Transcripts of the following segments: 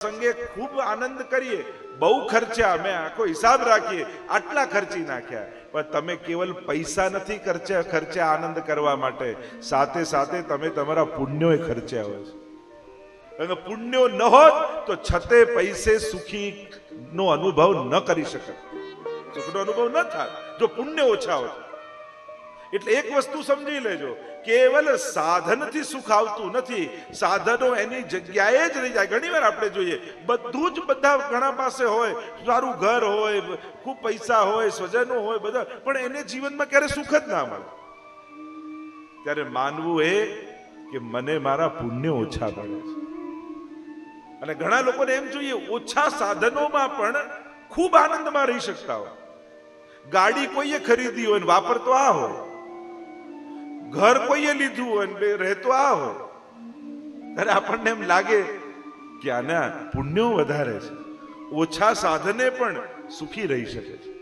સંગે ખૂબ આનંદ કરીએ, બહુ ખર્ચ્યા, અમે આખો હિસાબ રાખીએ, આટલા ખર્ચી નાખ્યા, પણ તમે કેવલ પૈસા નથી ખર્ચ્યા આનંદ કરવા માટે, સાથે સાથે તમે તમારા પુણ્યો ખર્ચ્યા હોય છે. અને પુણ્યો ન હોત તો છતે પૈસે સુખી નો અનુભવ ન કરી શકે, સુખનો અનુભવ ન થાય જો પુણ્ય ઓછા હોય. એટલે એક વસ્તુ સમજી લેજો, કેવલ સાધનથી સુખ આવતું નથી, સાધનો એની જગ્યાએ જ રહી જાય. ઘણી વાર આપણે જોઈએ બધું જ બધા ઘણા પાસે હોય, સારું ઘર હોય, ખૂબ પૈસા હોય, સ્વજનો હોય, બધા, પણ એને જીવનમાં ક્યારે સુખ જ ના મળે. ત્યારે માનવું એ કે મને મારા પુણ્ય ઓછા મળે છે. અને ઘણા લોકોને એમ જોઈએ ઓછા સાધનોમાં પણ ખૂબ આનંદમાં રહી શકતા હોય. ગાડી કોઈએ ખરીદી હોય ને વાપરતો આ હોય, ઘર કોઈએ લીધું હોય ને રહેતો આ હોય, ત્યારે આપણને એમ લાગે કે આના પુણ્યો વધારે છે, ઓછા સાધને પણ સુખી રહી શકે છે.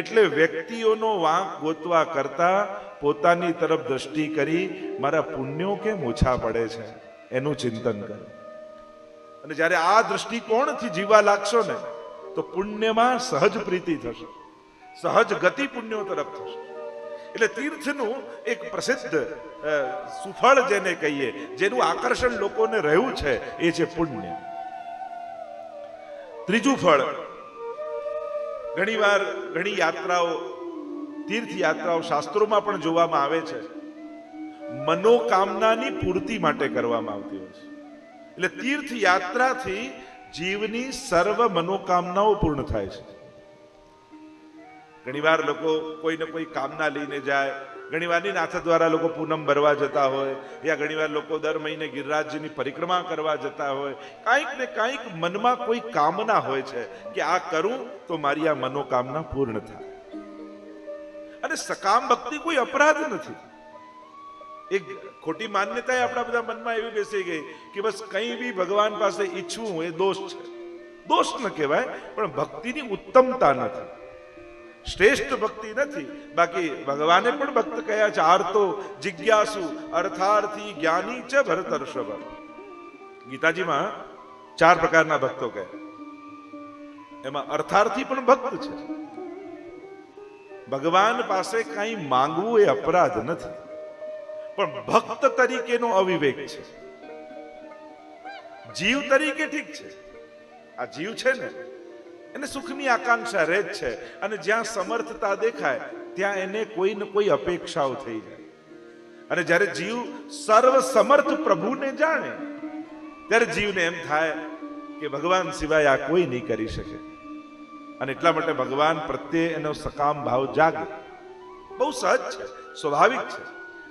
એટલે વ્યક્તિઓનો વાંક ગોતવા કરતા પોતાની તરફ દ્રષ્ટિ કરી મારા પુણ્યો કેમ ઓછા પડે છે એનું ચિંતન કરો. અને જ્યારે આ દ્રષ્ટિકોણથી જીવવા લાગશો ને તો પુણ્યમાં સહજ પ્રીતિ થશે, સહજ ગતિ પુણ્યો તરફ થશે. એટલે તીર્થનું એક પ્રસિદ્ધ સુફળ જેને કહીએ, જેનું આકર્ષણ લોકોને રહ્યું છે, એ છે પુણ્ય. ત્રીજું ફળ, ઘણીવાર ઘણી યાત્રાઓ, તીર્થ યાત્રાઓ શાસ્ત્રોમાં પણ જોવામાં આવે છે, મનોકામનાની પૂર્તિ માટે કરવામાં આવતી હોય છે. એટલે તીર્થ યાત્રાથી જીવની સર્વ મનોકામનાઓ પૂર્ણ થાય છે. ઘણીવાર લોકો કોઈને કોઈ કામના લઈને જાય, ઘણીવારની નાથ દ્વારા લોકો પૂનમ ભરવા જતા હોય, યા ઘણીવાર લોકો દર મહિને ગિરિરાજજીની પરિક્રમા કરવા જતા હોય. કાંઈક ને કાંઈક મનમાં કોઈ કામના હોય છે કે આ કરું તો મારી આ મનોકામના પૂર્ણ થાય. અને સકામ ભક્તિ કોઈ અપરાધ નથી. એક ખોટી માન્યતા આપણા બધા મનમાં એવી બેસી ગઈ કે બસ કંઈ બી ભગવાન પાસે ઈચ્છવું એ દોષ છે. દોષ ન કહેવાય, પણ ભક્તિની ઉત્તમતા નથી, શ્રેષ્ઠ ભક્તિ નથી. બાકી ભગવાને પણ ભક્ત કયા છે, આર્તો જિજ્ઞાસુ અર્થાર્થી જ્ઞાની ચ ભરતર્ષભ. ગીતાજીમાં 4 પ્રકારના ભક્તો કહે, એમાં અર્થાર્થી પણ ભક્ત છે. ભગવાન પાસે કઈ માંગવું એ અપરાધ નથી, પણ ભક્ત તરીકેનો અવિવેક છે. જીવ તરીકે ઠીક છે, આ જીવ છે ને એને સુખની આકાંક્ષા રહે જ છે, અને જ્યાં સમર્થતા દેખાય ત્યાં એને કોઈ ને કોઈ અપેક્ષાઓ થઈ જાય. અને જ્યારે જીવ સર્વ સમર્થ પ્રભુને જાણે ત્યારે જીવને એમ થાય કે ભગવાન સિવાય આ કોઈ નહીં કરી શકે. અને એટલા માટે ભગવાન પ્રત્યે એનો સકામ ભાવ જાગે. બહુ સહજ છે, સ્વાભાવિક છે,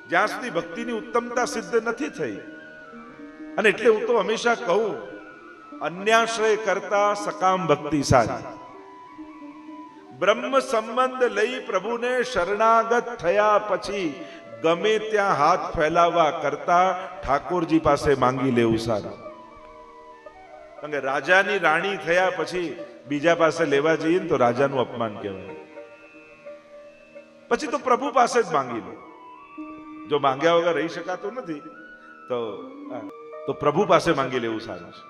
જ્યાં સુધી ભક્તિની ઉત્તમતા સિદ્ધ નથી થઈ. અને એટલે હું તો હંમેશા કહું, અન્યાશ્રય કરતા સકામ ભક્તિ સારી. બ્રહ્મ સંબંધ લઈ પ્રભુને શરણાગત થયા પછી ગમે ત્યાં હાથ ફેલાવવા કરતા ઠાકોરજી પાસે માંગી લેવું સારું. કારણ કે રાજાની રાણી થયા પછી બીજા પાસે લેવા જઈએ ને તો રાજાનું અપમાન કહેવાય. પછી તો પ્રભુ પાસે જ માંગી લો. જો માંગ્યા વગર રહી શકાતું નથી તો પ્રભુ પાસે માંગી લેવું સારું છે.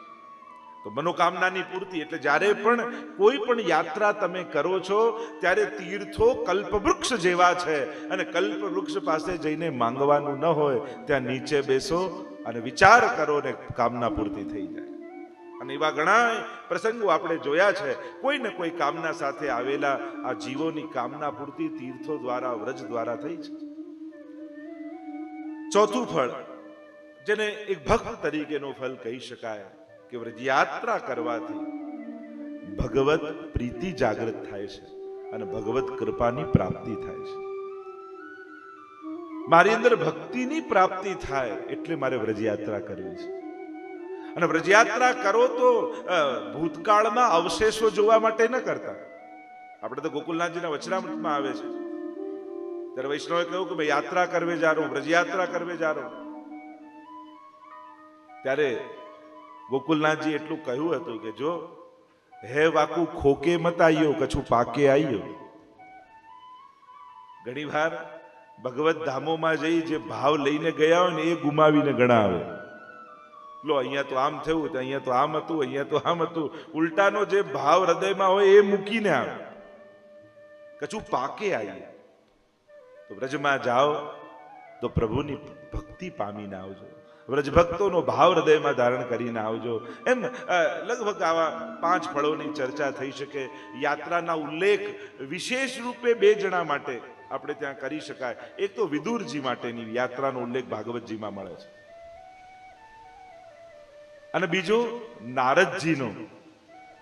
તો મનોકામનાની પૂર્તિ એટલે જ્યારે પણ કોઈ પણ યાત્રા તમે કરો છો ત્યારે તીર્થો કલ્પવૃક્ષ જેવા છે, અને કલ્પવૃક્ષ પાસે જઈને માંગવાનું ન હોય, ત્યાં નીચે બેસો અને વિચાર કરો ને કામના પૂર્તિ થઈ જાય. અને એવા ઘણા પ્રસંગો આપણે જોયા છે, કોઈ ને કોઈ કામના સાથે આવેલા આ જીવોની કામના પૂર્તિ તીર્થો દ્વારા, વ્રજ દ્વારા થઈ છે. ચોથું ફળ, જેને એક ભક્ત તરીકેનો ફળ કહી શકાય, કે વ્રજયાત્રા કરવાથી ભગવત પ્રીતિ જાગૃત થાય છે અને ભગવત કૃપાની પ્રાપ્તિ થાય છે. મારી અંદર ભક્તિની પ્રાપ્તિ થાય એટલે મારે વ્રજયાત્રા કરવી છે. અને વ્રજયાત્રા કરો તો ભૂતકાળમાં અવશેષો જોવા માટે ન કરતા. આપણે તો ગોકુલનાથજીના વચનામૃતમાં આવે છે, ત્યારે વૈષ્ણવે કહ્યું કે ભાઈ યાત્રા કરવે જા રહો, વ્રજયાત્રા કરવે જા રહો. ત્યારે ગોકુલનાથજી એટલું કહ્યું હતું કે જો હે વાકુ ખોકે મત આયો, કછું પાકે આયો. ઘણી વાર ભગવત ધામોમાં જઈ જે ભાવ લઈને ગયા હોય ને એ ગુમાવીને ઘણા આવે. લો અહીંયા તો આમ થયું, તો અહીંયા તો આમ હતું, અહીંયા તો આમ હતું. ઉલટાનો જે ભાવ હૃદયમાં હોય એ મૂકીને આવે. કછું પાકે આવીએ તો વ્રજમાં જાઓ તો પ્રભુની ભક્તિ પામીને આવજો. વ્રજ ભક્તોનો ભાવ હૃદયમાં ધારણ કરીને આવજો. એમ લગભગ આવા 5 ફળોની ચર્ચા થઈ શકે. યાત્રાના ઉલ્લેખ વિશેષ રૂપે 2 જણા માટે આપણે ત્યાં કરી શકાય. એક તો વિદુરજી માટેની યાત્રાનો ઉલ્લેખ ભાગવતજીમાં મળે છે, અને બીજો નારદજીનો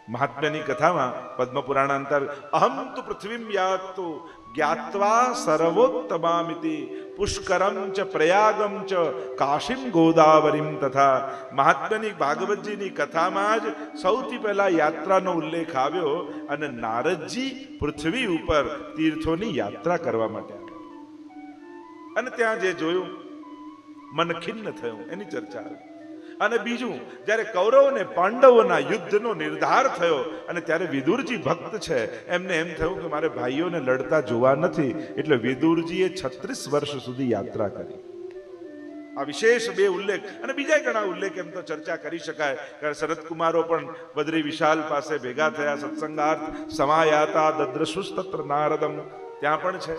મહાત્મ્યની કથામાં પદ્મપુરાણાંતર અહમ તુ પૃથ્વીમ યાતો જ્ઞાત્વા સર્વોત્તમામિતિ પુષ્કરમ ચ પ્રયાગમ ચ કાશીમ ગોદાવરીમ તથા. મહાત્મ્યની ભાગવતજીની કથામાં જ સૌથી પહેલા યાત્રાનો ઉલ્લેખ આવ્યો, અને નારદજી પૃથ્વી ઉપર તીર્થોની યાત્રા કરવા માટે આવ્યા, અને ત્યાં જે જોયું મન ખિન્ન થયું એની ચર્ચા આવી. અને બીજું, જ્યારે કૌરવ અને પાંડવોના યુદ્ધનો નિર્ધાર થયો અને ત્યારે વિદુરજી ભક્ત છે, એમને એમ થયું કે મારે ભાઈઓને લડતા જોવા નથી, એટલે વિદુરજીએ 36 વર્ષ સુધી યાત્રા કરી. આ વિશેષ 2 ઉલ્લેખ, અને બીજા ઘણા ઉલ્લેખ એમ તો ચર્ચા કરી શકાય. કારણ શરદકુમારો પણ બદ્રી વિશાલ પાસે ભેગા થયા, સત્સંગાર્થ સમાયાતા દદ્રશુસ્તત્ર નારદમ, ત્યાં પણ છે.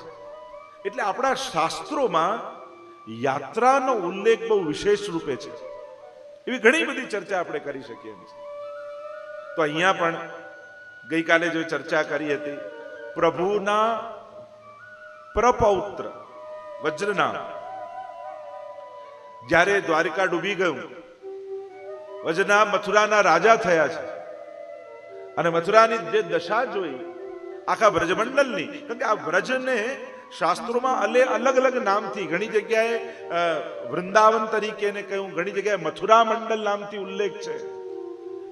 એટલે આપણા શાસ્ત્રોમાં યાત્રાનો ઉલ્લેખ બહુ વિશેષ રૂપે છે. એવી ઘણી બધી ચર્ચા આપણે કરી શકીએ એમ છે. તો અહીંયા પણ ગઈકાલે જો ચર્ચા કરી હતી, પ્રભુના પ્રપૌત્ર વજ્રનામ જ્યારે દ્વારિકા ડૂબી ગયું, વજ્રનામ મથુરાના રાજા થયા છે, અને મથુરાની જે દશા જોઈ આખા બ્રજમંડલની, કારણ કે આ વ્રજને શાસ્ત્રોમાં અલગ અલગ નામથી, ઘણી જગ્યાએ વૃંદાવન તરીકે ને કહ્યું, ઘણી જગ્યાએ મથુરા મંડળ નામથી ઉલ્લેખ છે.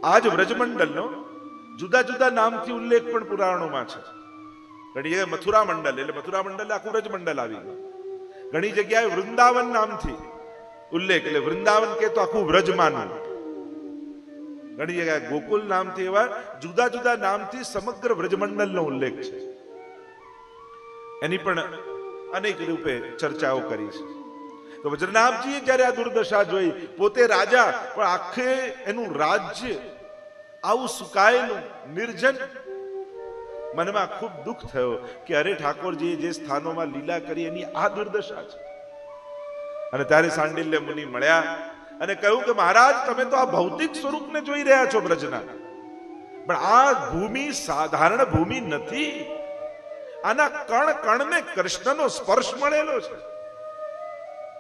આ જ વ્રજમંડળનો જુદા જુદા નામથી ઉલ્લેખ પણ પુરાણોમાં છે. ઘણી જગ્યાએ મથુરા મંડળ એટલે મથુરા મંડળ આખું વ્રજમંડળ આવી ગયું. ઘણી જગ્યાએ વૃંદાવન નામથી ઉલ્લેખ એટલે વૃંદાવન કે તો આખું વ્રજમાનું. ઘણી જગ્યાએ ગોકુલ નામથી, એવા જુદા જુદા નામથી સમગ્ર વ્રજમંડળનો ઉલ્લેખ છે. એની પણ અનેક રૂપે ચર્ચાઓ કરી છે. તો વજ્રનાભજીએ જ્યારે આ દુર્દશા જોઈ, પોતે રાજા પણ આખે એનું રાજ્ય આવું સુકાયેલું નિર્જન, મનમાં ખૂબ દુઃખ થયો કે અરે ઠાકોરજીએ જે સ્થાનોમાં લીલા કરી એની આ દુર્દશા છે. અને ત્યારે સાંડિલ્ય મુનિ મળ્યા અને કહ્યું કે મહારાજ, તમે તો આ ભૌતિક સ્વરૂપને જોઈ રહ્યા છો બ્રજના, પણ આ ભૂમિ સાધારણ ભૂમિ નથી. આના કણ કણને કૃષ્ણનો સ્પર્શ મળેલો છે.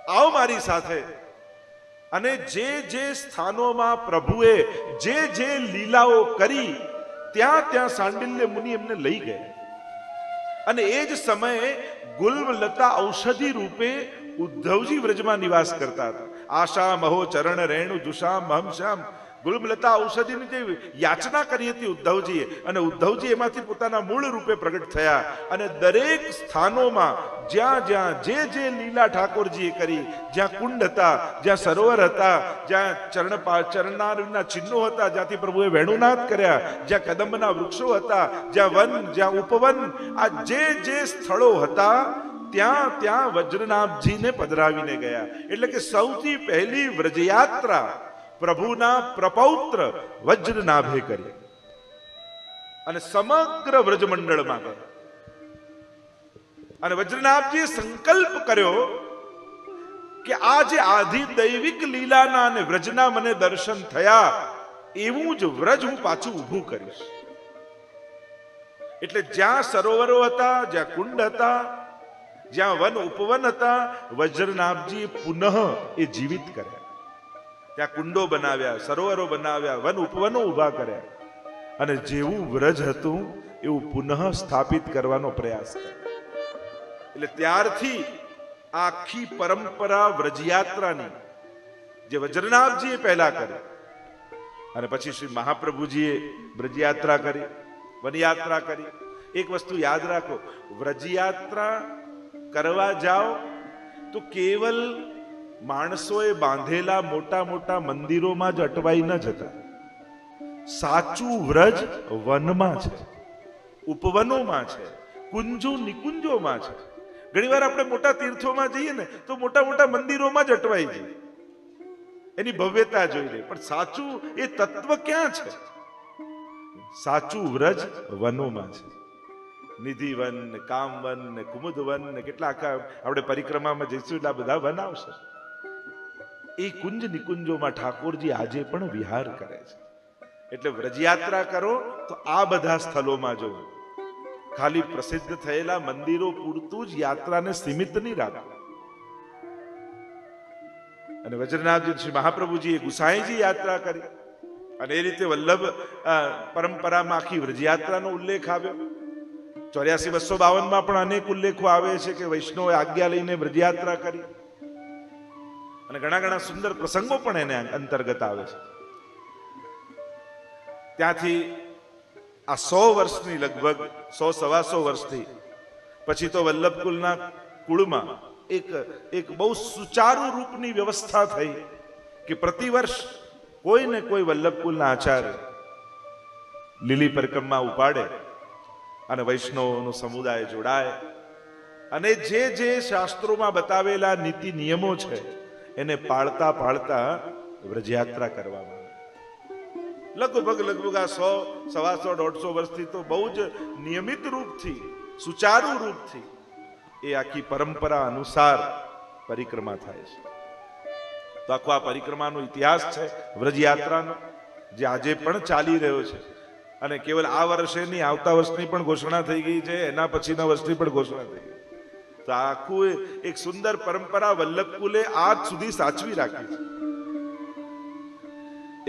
આવો મારી સાથે. અને જે જે સ્થાનોમાં પ્રભુએ જે જે લીલાઓ કરી, ત્યાં ત્યાં સાંડિલ્ય મુનિ એમને લઈ ગયા. અને એ જ સમયે ગુલ્મલતા ઔષધિ રૂપે ઉદ્ધવજી વ્રજમાં નિવાસ કરતા હતા. આશા મહો ચરણ રેણુ જુષામ હમશ્યામ, ગુલ્મલતા ઔષધિની જે યાચના કરી હતી ઉદ્ધવજીએ, અને ઉદ્ધવજી એમાંથી પોતાના મૂળ રૂપે પ્રગટ થયા. અને દરેક સ્થાનોમાં જ્યાં જ્યાં જે જે લીલા ઠાકોરજીએ કરી, જ્યાં કુંડ હતા, જ્યાં સરોવર હતા, જ્યાં ચરણના ચિહ્નો હતા, જ્યાંથી પ્રભુએ વેણુનાદ કર્યા, જ્યાં કદંબના વૃક્ષો હતા, જ્યાં વન, જ્યાં ઉપવન, આ જે જે સ્થળો હતા ત્યાં ત્યાં વજ્રનાભજીને પધરાવીને ગયા. એટલે કે સૌથી પહેલી વ્રજયાત્રા પ્રભુના પ્રપૌત્ર વજ્રનાભે કરી, અને સમગ્ર વ્રજમંડળમાં ગયા. અને વજ્રનાભજીએ સંકલ્પ કર્યો કે આ જે આધિ દૈવિક લીલાના અને વ્રજના મને દર્શન થયા, એવું જ વ્રજ હું પાછું ઊભું કરીશ. એટલે જ્યાં સરોવરો હતા, જ્યાં કુંડ હતા, જ્યાં વન ઉપવન હતા, વજ્રનાભજીએ પુનઃ એ જીવિત કર્યા. ત્યાં કુંડો બનાવ્યા, સરોવરો બનાવ્યા, વન ઉપવનો ઉભા કર્યા, અને જેવું વ્રજ હતું એવું પુનઃ સ્થાપિત કરવાનો પ્રયાસ કર્યો. એટલે ત્યારથી આખી પરંપરા વ્રજયાત્રાની જે વજ્રનાભજીએ પહેલા કરી, અને પછી શ્રી મહાપ્રભુજીએ બ્રજયાત્રા કરી, વનયાત્રા કરી. એક વસ્તુ યાદ રાખો, વ્રજયાત્રા કરવા જાઓ તો કેવલ માણસોએ બાંધેલા મોટા મોટા મંદિરોમાં જ અટવાઈ ન જતા. સાચું વ્રજ વનમાં છે, ઉપવનોમાં છે, કુંજો નિકુંજોમાં છે. ઘણી વાર આપણે મોટા તીર્થોમાં જઈએ ને તો મોટા મોટા મંદિરોમાં જ અટવાઈ જઈએ. એની ભવ્યતા જોઈને, પણ સાચું એ તત્વ ક્યાં છે? સાચું વ્રજ વનોમાં છે. નિધિવન ને કામવન ને કુમુદવન ને કેટલા આખા આપણે પરિક્રમામાં જઈશું એટલે આ બધા વન આવશે. એ કુંજ નિકુંજોમાં ઠાકોરજી આજે પણ વિહાર કરે છે. એટલે વ્રજયાત્રા કરો તો આ બધા સ્થળોમાં જવું. ખાલી પ્રસિદ્ધ થયેલા મંદિરો પૂરતું જ યાત્રાને સીમિત નહીં રાખવું. અને વજ્રનાથજી શ્રી મહાપ્રભુજીએ ગુસાઈજી યાત્રા કરી અને એ રીતે વલ્લભ પરંપરામાં આખી વ્રજયાત્રાનો ઉલ્લેખ આવ્યો. 84-252 પણ અનેક ઉલ્લેખો આવે છે કે વૈષ્ણવે આજ્ઞા લઈને વ્રજયાત્રા કરી, અને ઘણા ઘણા સુંદર પ્રસંગો પણ એને અંતર્ગત આવે છે. ત્યાંથી આ 100 વર્ષની લગભગ 100-125 વર્ષથી પછી તો વલ્લભકુલના કુળમાં એક બહુ સુચારુ રૂપની વ્યવસ્થા થઈ કે પ્રતિવર્ષ કોઈ ને કોઈ વલ્લભકુલના આચાર્ય લીલી પરિક્રમા ઉપાડે અને વૈષ્ણવનો સમુદાય જોડાય અને જે જે શાસ્ત્રોમાં બતાવેલા નીતિ નિયમો છે એને પાળતા પાળતા વ્રજયાત્રા કરવામાં લગભગ આ 100-125 વર્ષથી તો બહુ જ નિયમિત રૂપથી સુચારુ રૂપથી એ આખી પરંપરા અનુસાર પરિક્રમા થાય છે. તો આખો આ પરિક્રમાનો ઇતિહાસ છે વ્રજયાત્રાનો, જે આજે પણ ચાલી રહ્યો છે. અને કેવલ આ વર્ષે નહીં, આવતા વર્ષની પણ ઘોષણા થઈ ગઈ છે, એના પછીના વર્ષની પણ ઘોષણા થઈ ગઈ. તો આખું એક સુંદર પરંપરા વલ્લભકુલે આજ સુધી સાચવી રાખી છે.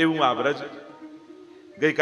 એવું આ વ્રજ ગઈકાલે